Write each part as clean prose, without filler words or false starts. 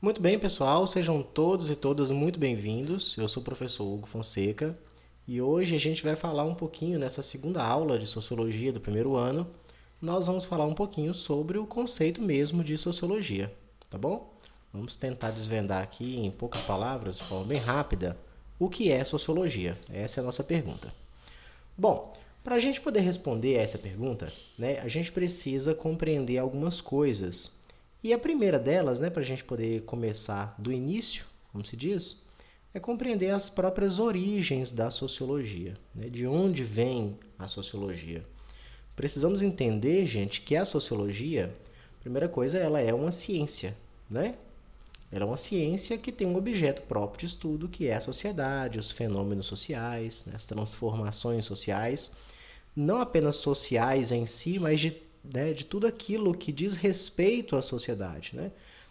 Muito bem, pessoal, sejam todos e todas muito bem-vindos. Eu sou o professor Hugo Fonseca e hoje a gente vai falar um pouquinho nessa segunda aula de Sociologia do primeiro ano. Nós vamos falar um pouquinho sobre o conceito mesmo de Sociologia, tá bom? Vamos tentar desvendar aqui em poucas palavras, de forma bem rápida, o que é Sociologia. Essa é a nossa pergunta. Bom, para a gente poder responder a essa pergunta, a gente precisa compreender algumas coisas. E a primeira delas, para a gente poder começar do início, como se diz, é compreender as próprias origens da sociologia, de onde vem a sociologia. Precisamos entender, gente, que a sociologia, primeira coisa, ela é uma ciência, Ela é uma ciência que tem um objeto próprio de estudo, que é a sociedade, os fenômenos sociais, as transformações sociais, não apenas sociais em si, mas de tudo aquilo que diz respeito à sociedade.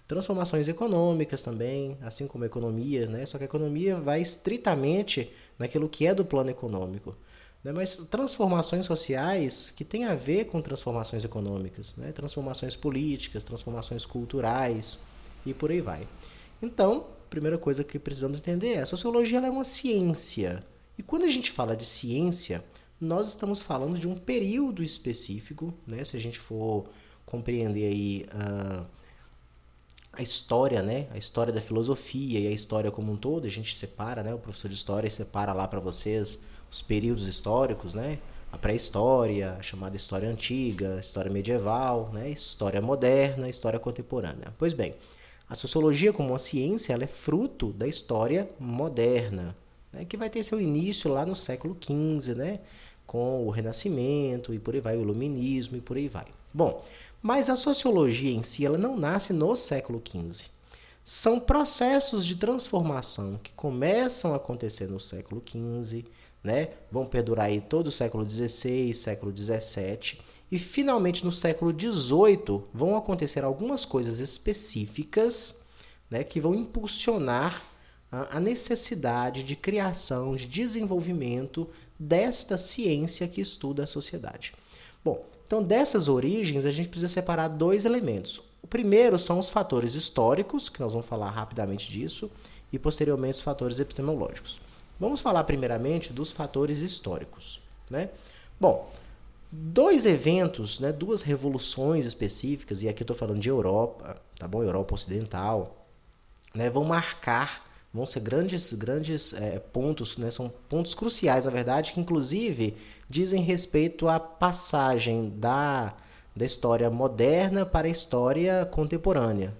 Transformações econômicas também, assim como a economia, só que a economia vai estritamente naquilo que é do plano econômico. Mas transformações sociais que têm a ver com transformações econômicas, transformações políticas, transformações culturais e por aí vai. Então, a primeira coisa que precisamos entender é a sociologia ela é uma ciência. E quando a gente fala de ciência, nós estamos falando de um período específico, se a gente for compreender aí a história, a história da filosofia e a história como um todo, a gente separa, o professor de história separa lá para vocês os períodos históricos, a pré-história, a chamada história antiga, a história medieval, história moderna, história contemporânea. Pois bem, a sociologia como uma ciência ela é fruto da história moderna, que vai ter seu início lá no século XV, com o Renascimento e por aí vai, o Iluminismo e por aí vai. Bom, mas a sociologia em si ela não nasce no século XV. São processos de transformação que começam a acontecer no século XV, vão perdurar aí todo o século XVI, século XVII, e finalmente no século XVIII vão acontecer algumas coisas específicas que vão impulsionar a necessidade de criação, de desenvolvimento desta ciência que estuda a sociedade. Bom, então dessas origens a gente precisa separar dois elementos. O primeiro são os fatores históricos, que nós vamos falar rapidamente disso, e posteriormente os fatores epistemológicos. Vamos falar primeiramente dos fatores históricos. Bom, dois eventos, duas revoluções específicas, e aqui eu estou falando de Europa, tá bom? Europa Ocidental, vão ser grandes pontos, são pontos cruciais, na verdade, que inclusive dizem respeito à passagem da história moderna para a história contemporânea,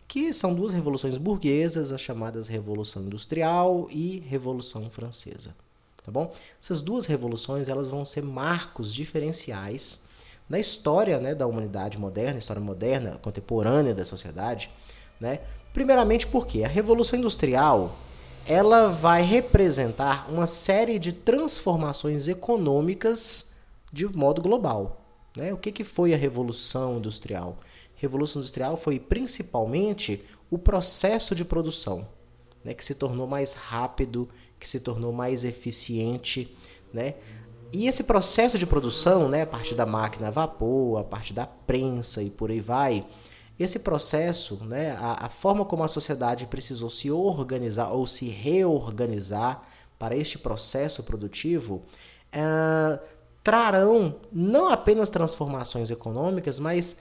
que são duas revoluções burguesas, as chamadas Revolução Industrial e Revolução Francesa. Tá bom? Essas duas revoluções elas vão ser marcos diferenciais na história da humanidade moderna, história moderna, contemporânea da sociedade, Primeiramente porque a Revolução Industrial ela vai representar uma série de transformações econômicas de modo global. O que foi a Revolução Industrial? A Revolução Industrial foi principalmente o processo de produção, que se tornou mais rápido, que se tornou mais eficiente. E esse processo de produção, a partir da máquina a vapor, a partir da prensa e por aí vai, esse processo, a forma como a sociedade precisou se organizar ou se reorganizar para este processo produtivo, trarão não apenas transformações econômicas, mas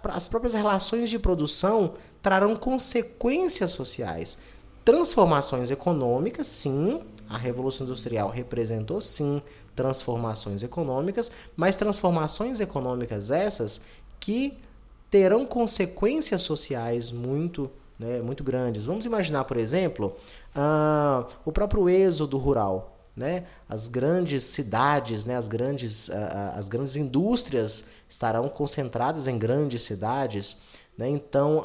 as próprias relações de produção trarão consequências sociais. Transformações econômicas, sim, a Revolução Industrial representou, sim, transformações econômicas, mas transformações econômicas essas que terão consequências sociais muito grandes. Vamos imaginar, por exemplo, o próprio êxodo rural. As grandes cidades, as grandes indústrias estarão concentradas em grandes cidades. Então,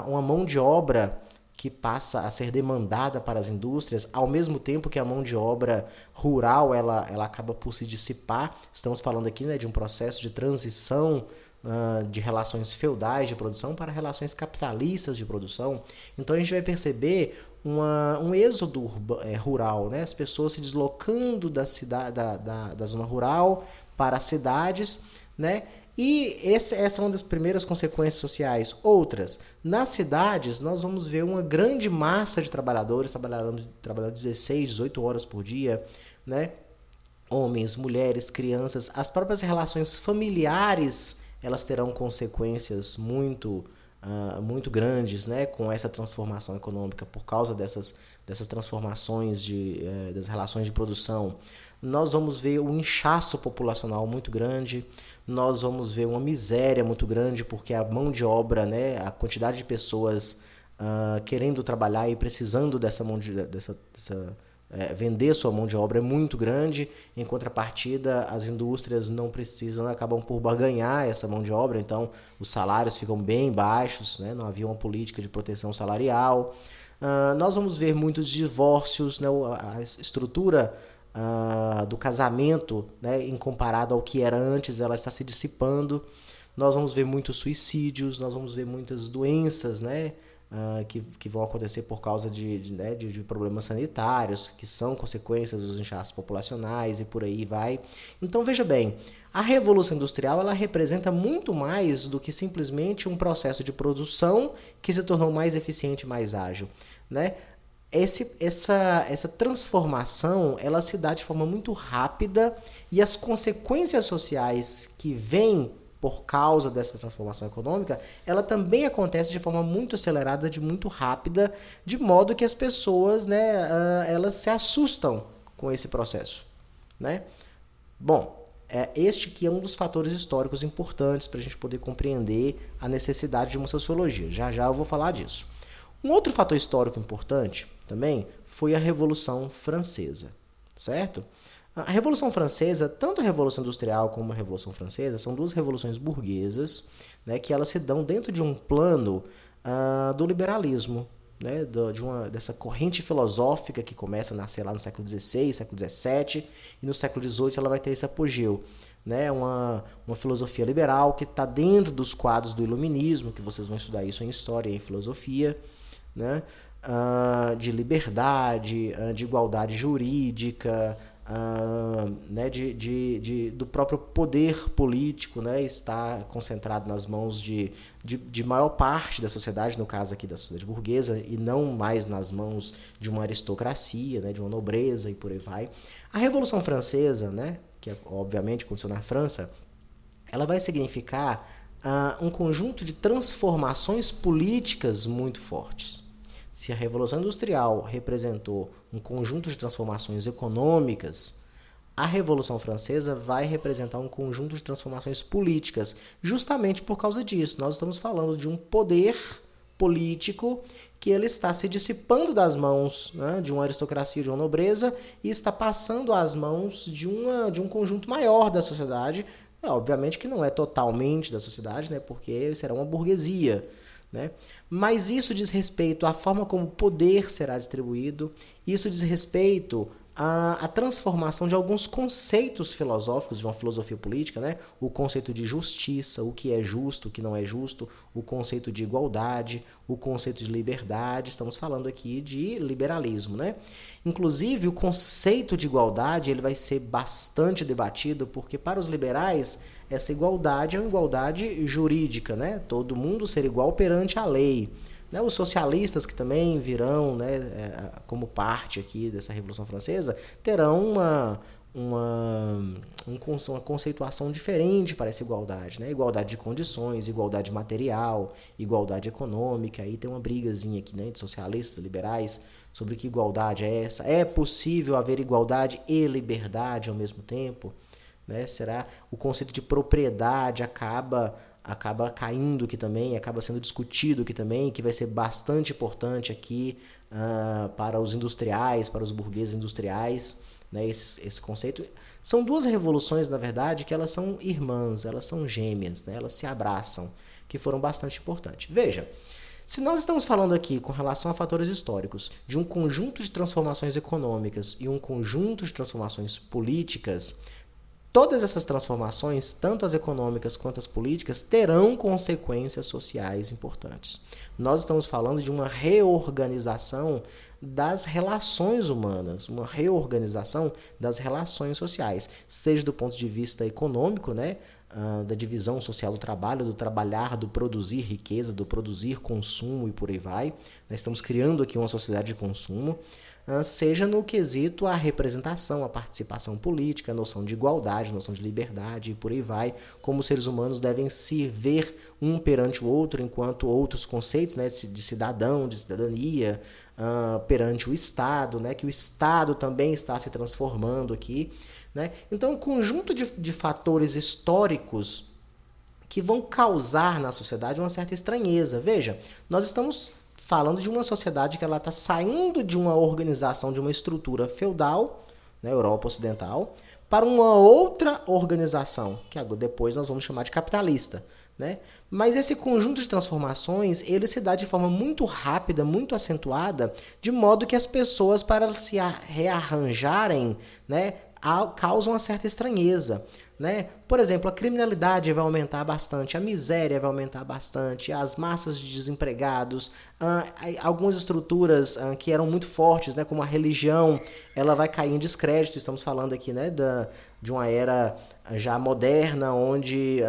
uma mão de obra que passa a ser demandada para as indústrias, ao mesmo tempo que a mão de obra rural ela acaba por se dissipar. Estamos falando aqui de um processo de transição de relações feudais de produção para relações capitalistas de produção. Então a gente vai perceber um êxodo rural, as pessoas se deslocando da zona rural para as cidades, E essa é uma das primeiras consequências sociais. Outras, nas cidades nós vamos ver uma grande massa de trabalhadores trabalhando 16, 18 horas por dia, né? Homens, mulheres, crianças, as próprias relações familiares, elas terão consequências muito grandes, né, com essa transformação econômica por causa dessas transformações das relações de produção. Nós vamos ver um inchaço populacional muito grande, nós vamos ver uma miséria muito grande, porque a mão de obra, né, a quantidade de pessoas querendo trabalhar e precisando vender sua mão de obra é muito grande. Em contrapartida, as indústrias não precisam, acabam por barganhar essa mão de obra, então os salários ficam bem baixos, né? Não havia uma política de proteção salarial. Nós vamos ver muitos divórcios, né? A estrutura do casamento, né, em comparado ao que era antes, ela está se dissipando. Nós vamos ver muitos suicídios, nós vamos ver muitas doenças, né, que vão acontecer por causa de problemas sanitários, que são consequências dos inchaços populacionais e por aí vai. Então veja bem, a Revolução Industrial ela representa muito mais do que simplesmente um processo de produção que se tornou mais eficiente e mais ágil, né? Essa transformação ela se dá de forma muito rápida e as consequências sociais que vêm por causa dessa transformação econômica, ela também acontece de forma muito acelerada, muito rápida, de modo que as pessoas, né, elas se assustam com esse processo, né? Bom, este que é um dos fatores históricos importantes para a gente poder compreender a necessidade de uma sociologia. Já já eu vou falar disso. Um outro fator histórico importante também foi a Revolução Francesa, certo? A Revolução Francesa, tanto a Revolução Industrial como a Revolução Francesa, são duas revoluções burguesas, né, que elas se dão dentro de um plano do liberalismo, né, dessa corrente filosófica que começa a nascer lá no século XVI, século XVII, e no século XVIII ela vai ter esse apogeu. Né, uma filosofia liberal que está dentro dos quadros do iluminismo, que vocês vão estudar isso em história e em filosofia, né, de liberdade, de igualdade jurídica, né, do próprio poder político, né, está concentrado nas mãos de maior parte da sociedade, no caso aqui da sociedade burguesa, e não mais nas mãos de uma aristocracia, né, de uma nobreza e por aí vai. A Revolução Francesa, né, que obviamente aconteceu na França, ela vai significar um conjunto de transformações políticas muito fortes. Se a Revolução Industrial representou um conjunto de transformações econômicas, a Revolução Francesa vai representar um conjunto de transformações políticas, justamente por causa disso. Nós estamos falando de um poder político que ele está se dissipando das mãos, né, de uma aristocracia, de uma nobreza, e está passando às mãos de um conjunto maior da sociedade. Obviamente que não é totalmente da sociedade, né, porque será uma burguesia, né? Mas isso diz respeito à forma como o poder será distribuído, isso diz respeito à transformação de alguns conceitos filosóficos de uma filosofia política, né? O conceito de justiça, o que é justo, o que não é justo, o conceito de igualdade, o conceito de liberdade. Estamos falando aqui de liberalismo, né? Inclusive, o conceito de igualdade ele vai ser bastante debatido, porque para os liberais essa igualdade é uma igualdade jurídica, né? Todo mundo ser igual perante a lei. Né? Os socialistas, que também virão, né, como parte aqui dessa Revolução Francesa, terão uma conceituação diferente para essa igualdade, né? Igualdade de condições, igualdade material, igualdade econômica. Aí tem uma brigazinha aqui, né, de socialistas, liberais, sobre que igualdade é essa. É possível haver igualdade e liberdade ao mesmo tempo? Né? Será o conceito de propriedade acaba caindo aqui também, acaba sendo discutido aqui também, que vai ser bastante importante aqui para os industriais, para os burgueses industriais, né? Esse conceito. São duas revoluções, na verdade, que elas são irmãs, elas são gêmeas, né? Elas se abraçam, que foram bastante importantes. Veja, se nós estamos falando aqui com relação a fatores históricos de um conjunto de transformações econômicas e um conjunto de transformações políticas, todas essas transformações, tanto as econômicas quanto as políticas, terão consequências sociais importantes. Nós estamos falando de uma reorganização das relações humanas, uma reorganização das relações sociais, seja do ponto de vista econômico, né, da divisão social do trabalho, do trabalhar, do produzir riqueza, do produzir consumo e por aí vai. Nós estamos criando aqui uma sociedade de consumo, seja no quesito a representação, a participação política, a noção de igualdade, a noção de liberdade e por aí vai, como os seres humanos devem se ver um perante o outro, enquanto outros conceitos, né, de cidadão, de cidadania, perante o Estado, né, que o Estado também está se transformando aqui, né? Então, um conjunto de fatores históricos que vão causar na sociedade uma certa estranheza. Veja, nós estamos falando de uma sociedade que ela está saindo de uma organização, de uma estrutura feudal, né, Europa Ocidental, para uma outra organização, que depois nós vamos chamar de capitalista. Né? Mas esse conjunto de transformações, ele se dá de forma muito rápida, muito acentuada, de modo que as pessoas, para se rearranjarem, né, causam uma certa estranheza. Né? Por exemplo, a criminalidade vai aumentar bastante, a miséria vai aumentar bastante, as massas de desempregados, algumas estruturas que eram muito fortes, né, como a religião, ela vai cair em descrédito. Estamos falando aqui, né, de uma era já moderna, onde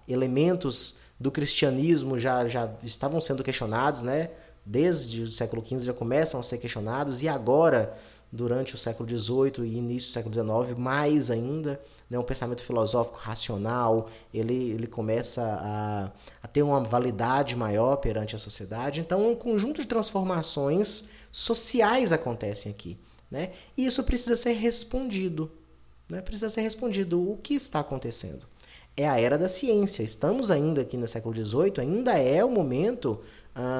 elementos do cristianismo já estavam sendo questionados, né? Desde o século XV já começam a ser questionados, e agora, durante o século XVIII e início do século XIX, mais ainda, né, um pensamento filosófico racional, ele começa a ter uma validade maior perante a sociedade. Então, um conjunto de transformações sociais acontecem aqui, né? E isso precisa ser respondido. Né? Precisa ser respondido. O que está acontecendo? É a era da ciência. Estamos ainda aqui no século XVIII, ainda é o momento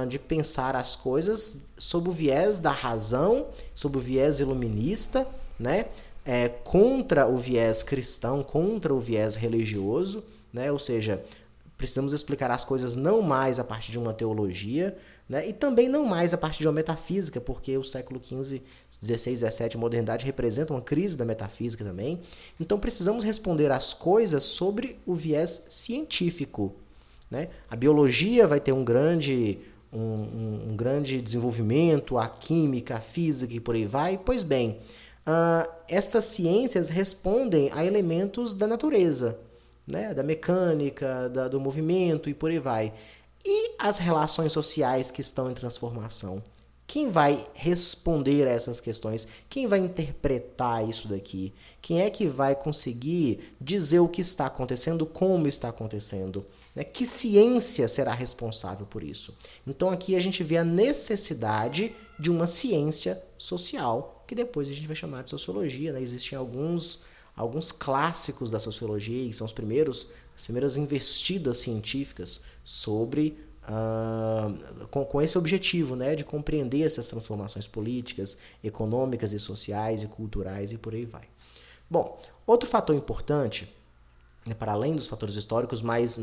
de pensar as coisas sob o viés da razão, sob o viés iluminista, né? Contra o viés cristão, contra o viés religioso, né? Ou seja, precisamos explicar as coisas não mais a partir de uma teologia, né? E também não mais a partir de uma metafísica, porque o século XV, XVI, XVII, a modernidade representa uma crise da metafísica também. Então precisamos responder às coisas sobre o viés científico. Né? A biologia vai ter um grande desenvolvimento, a química, a física e por aí vai. Pois bem, estas ciências respondem a elementos da natureza, né? Da mecânica, do movimento e por aí vai. E as relações sociais que estão em transformação? Quem vai responder a essas questões? Quem vai interpretar isso daqui? Quem é que vai conseguir dizer o que está acontecendo, como está acontecendo? Né? Que ciência será responsável por isso? Então aqui a gente vê a necessidade de uma ciência social, que depois a gente vai chamar de sociologia. Né? Existem alguns clássicos da sociologia, que são as primeiras investidas científicas sobre com esse objetivo, né, de compreender essas transformações políticas, econômicas e sociais e culturais e por aí vai. Bom, outro fator importante, né, para além dos fatores históricos, mas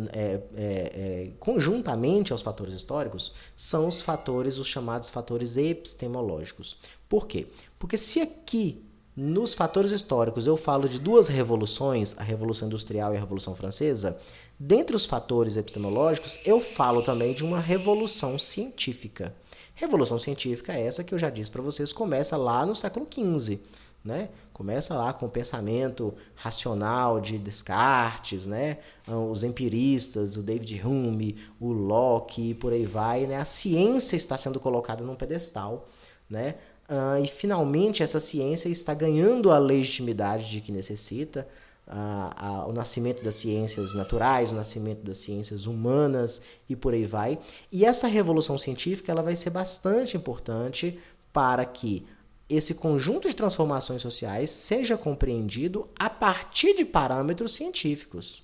conjuntamente aos fatores históricos, são os chamados fatores epistemológicos. Por quê? Porque se aqui nos fatores históricos eu falo de duas revoluções, a Revolução Industrial e a Revolução Francesa, dentre os fatores epistemológicos eu falo também de uma revolução científica. Revolução científica é essa que eu já disse para vocês, começa lá no século XV. Né? Começa lá com o pensamento racional de Descartes, né? Os empiristas, o David Hume, o Locke e por aí vai. Né? A ciência está sendo colocada num pedestal, né? E finalmente essa ciência está ganhando a legitimidade de que necessita, o nascimento das ciências naturais, o nascimento das ciências humanas e por aí vai. E essa revolução científica ela vai ser bastante importante para que esse conjunto de transformações sociais seja compreendido a partir de parâmetros científicos.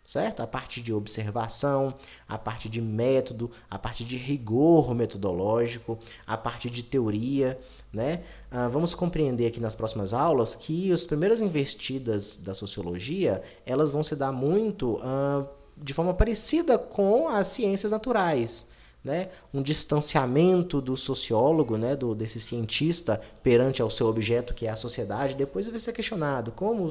Certo? A partir de observação, a partir de método, a partir de rigor metodológico, a partir de teoria. Né? Vamos compreender aqui nas próximas aulas que as primeiras investidas da sociologia elas vão se dar muito de forma parecida com as ciências naturais. Né? Um distanciamento do sociólogo, né? Desse cientista perante ao seu objeto, que é a sociedade. Depois vai ser questionado como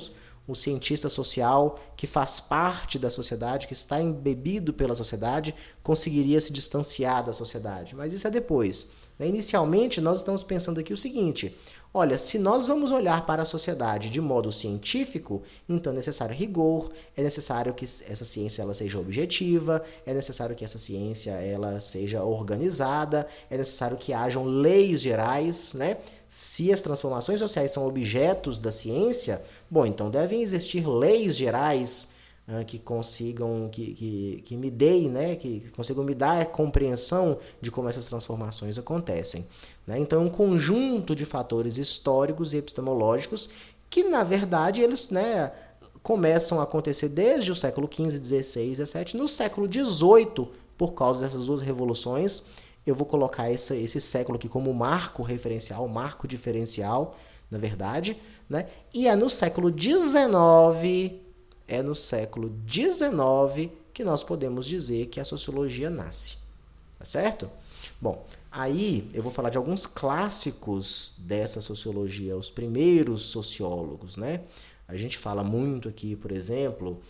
o cientista social que faz parte da sociedade, que está embebido pela sociedade, conseguiria se distanciar da sociedade. Mas isso é depois. Inicialmente, nós estamos pensando aqui o seguinte: olha, se nós vamos olhar para a sociedade de modo científico, então é necessário rigor, é necessário que essa ciência ela seja objetiva, é necessário que essa ciência ela seja organizada, é necessário que hajam leis gerais, né? Se as transformações sociais são objetos da ciência, bom, então devem existir leis gerais que consigam, que me deem, né, que consigam me dar a compreensão de como essas transformações acontecem. Né? Então, um conjunto de fatores históricos e epistemológicos que, na verdade, eles, né, começam a acontecer desde o século XV, XVI, XVII. No século XVIII, por causa dessas duas revoluções, eu vou colocar esse século aqui como marco referencial, marco diferencial, na verdade. Né? E é no século XIX... É no século XIX que nós podemos dizer que a sociologia nasce. Tá certo? Bom, aí eu vou falar de alguns clássicos dessa sociologia, os primeiros sociólogos, né? A gente fala muito aqui, por exemplo,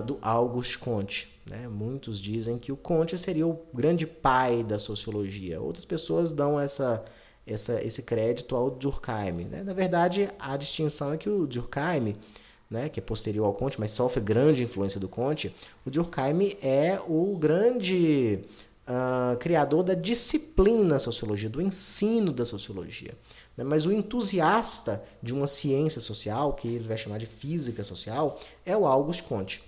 do Auguste Comte. Né? Muitos dizem que o Comte seria o grande pai da sociologia. Outras pessoas dão esse crédito ao Durkheim. Né? Na verdade, a distinção é que o Durkheim, né, que é posterior ao Comte, mas sofre grande influência do Comte, o Durkheim é o grande criador da disciplina sociologia, do ensino da sociologia. Né? Mas o entusiasta de uma ciência social, que ele vai chamar de física social, é o Auguste Comte.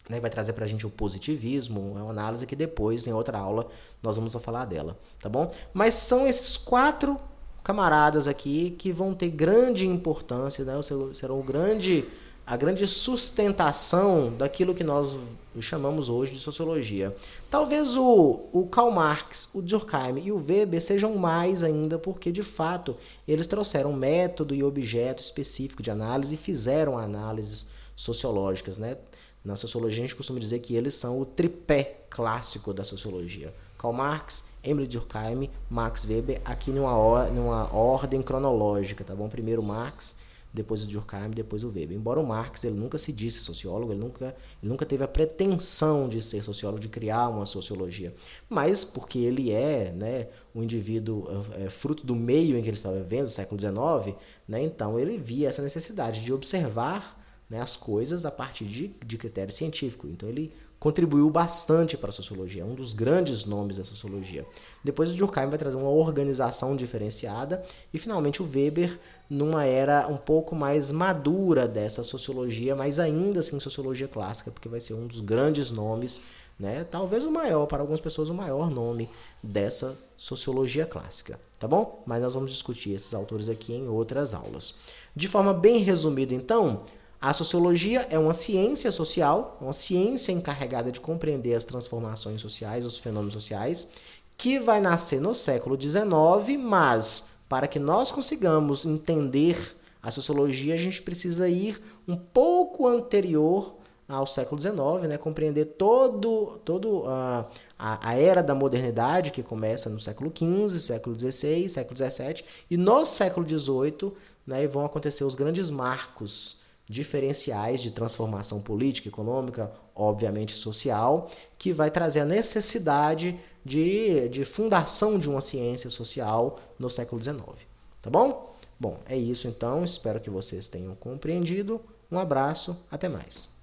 Né? Vai trazer para a gente o positivismo, é uma análise que depois, em outra aula, nós vamos falar dela. Tá bom? Mas são esses 4 camaradas aqui que vão ter grande importância, né? Serão a grande sustentação daquilo que nós chamamos hoje de sociologia. Talvez o Karl Marx, o Durkheim e o Weber sejam mais ainda porque, de fato, eles trouxeram método e objeto específico de análise e fizeram análises sociológicas. Né? Na sociologia, a gente costuma dizer que eles são o tripé clássico da sociologia. Karl Marx, Emile Durkheim, Max Weber, aqui numa ordem cronológica, tá bom? Primeiro Marx, depois o Durkheim, depois o Weber. Embora o Marx ele nunca se disse sociólogo, ele nunca teve a pretensão de ser sociólogo, de criar uma sociologia. Mas porque ele é, né, um indivíduo fruto do meio em que ele estava vivendo, século XIX, né, então ele via essa necessidade de observar, né, as coisas a partir de critério científico. Então ele contribuiu bastante para a sociologia, é um dos grandes nomes da sociologia. Depois o Durkheim vai trazer uma organização diferenciada e finalmente o Weber numa era um pouco mais madura dessa sociologia, mas ainda assim sociologia clássica, porque vai ser um dos grandes nomes, né? Talvez o maior, para algumas pessoas o maior nome dessa sociologia clássica, tá bom? Mas nós vamos discutir esses autores aqui em outras aulas. De forma bem resumida, então, a sociologia é uma ciência social, uma ciência encarregada de compreender as transformações sociais, os fenômenos sociais, que vai nascer no século XIX, mas para que nós consigamos entender a sociologia, a gente precisa ir um pouco anterior ao século XIX, né? Compreender toda a era da modernidade, que começa no século XV, século XVI, século XVII, e no século XVIII, né, vão acontecer os grandes marcos diferenciais de transformação política, econômica, obviamente social, que vai trazer a necessidade de fundação de uma ciência social no século XIX. Tá bom? Bom, é isso então. Espero que vocês tenham compreendido. Um abraço, até mais.